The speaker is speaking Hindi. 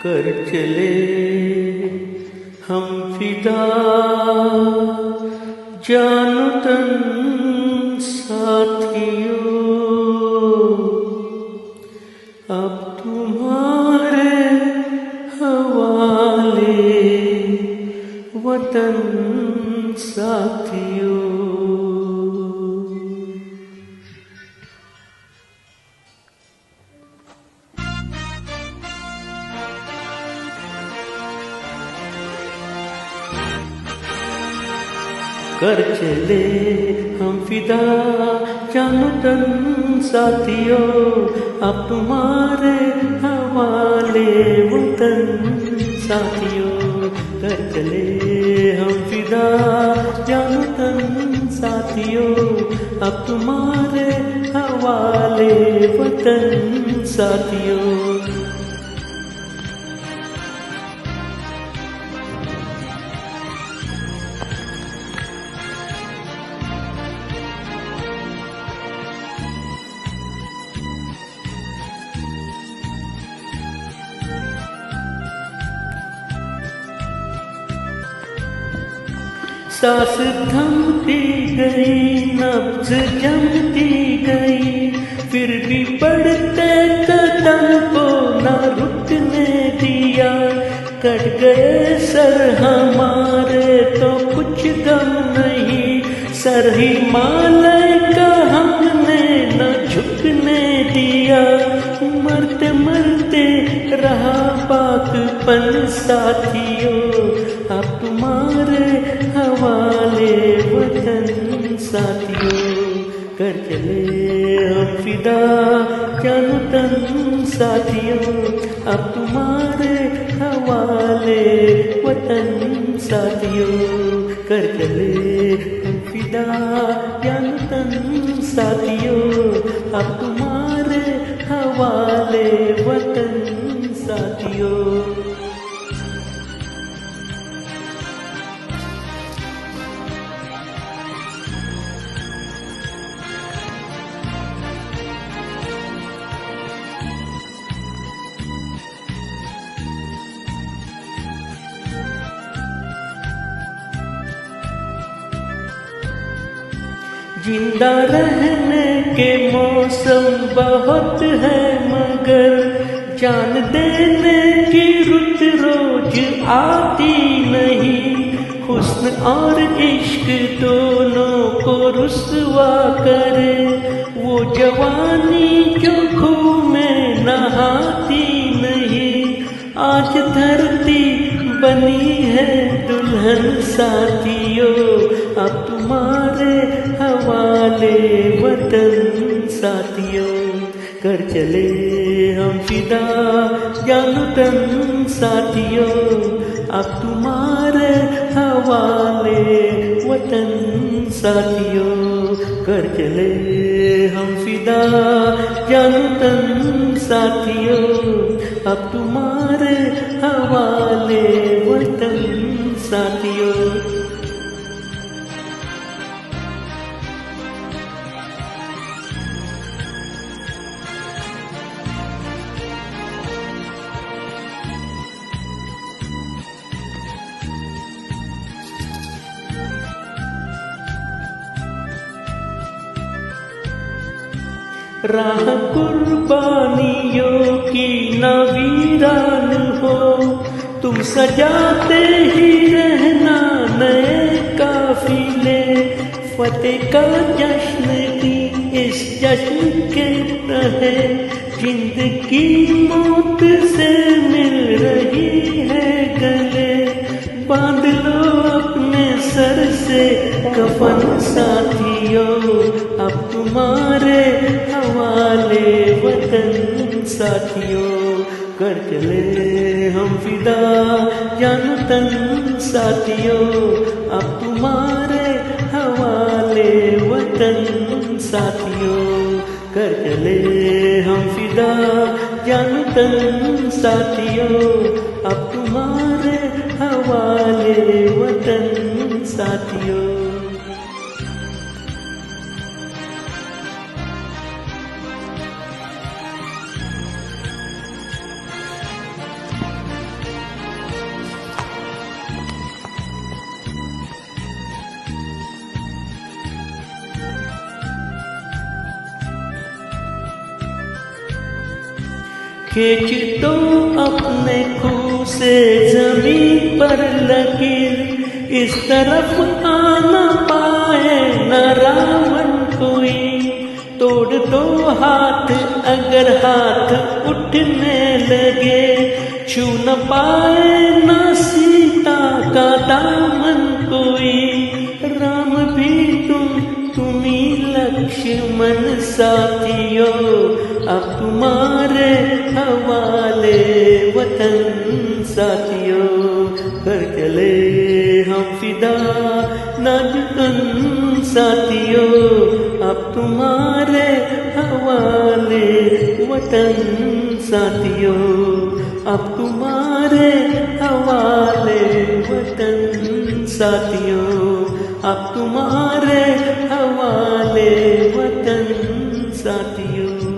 कर चले हम फिदा जानो तन साथियों, अब तुम्हारे हवाले वतन साथियों। कर चले हम फिदा जानो तन साथियों, अब तुम्हारे हवाले वतन साथियों। कर चले हम फिदा जानो तन साथियों, अब तुम्हारे हवाले वतन साथियों। सांस थमती गई, नब्ज जमती गई, फिर भी बढ़ते कदम को न रुकने दिया। कट गए सर हमारे तो कुछ गम नहीं, सर हिमालय का हमने न झुकने दिया। मरते मरते रहा पाकपन साथियों, अब तुम्हारे हवाले वतन साथियों। कर चले हम फिदा जानो तन साथियों, अब तुम्हारे हवाले वतन साथियों। कर चले हम फिदा जानो तन साथियों, अब तुम्हारे हवाले वतन साथियों। जिंदा रहने के मौसम बहुत है, मगर जान देने की रुत रोज आती नहीं। हुस्न और इश्क दोनों को रुसवा करे, वो जवानी जो खूह में नहाती नहीं। आज धरती बनी है दुल्हन साथियों, अब तुम्हारे हवाले वतन साथियों। कर चले हम फिदा जानो तन साथियों, अब तुम्हारे हवाले वतन साथियों। कर चले हम फिदा जानो तन साथियों, अब तुम्हारे हवाले वतन साथियों। राह कुर्बानियों की न वीरान हो, तुम सजाते ही रहना नए काफिले। फतेह का जश्न की इस जश्न के रहे, जिंदगी मौत से मिल रही है गले। बांध लो अपने सर से कफन साथियों, अब तुम्हारे हवाले वतन साथियों। कर चले हम फिदा जानो तन साथियों, अब तुम्हारे हवाले वतन साथियों। कर चले हम फिदा जानो तन साथियों, अब तुम्हारे हवाले वतन साथियों। खींच तो अपने खूह से जमीन पर लकीर, इस तरफ आना पाए न रावण कोई। तोड़ दो हाथ अगर हाथ उठने लगे, छू न पाए न सीता का दामन कोई। राम भी तुम्ही लक्ष्मण साथियों, अब तुम्हारे हवाले वतन साथियों। कर चले हम फिदा नाजुकन साथियों, अब तुम्हारे हवाले वतन साथियों। अब तुम्हारे हवाले वतन साथियों, अब तुम्हारे हवाले वतन साथियों।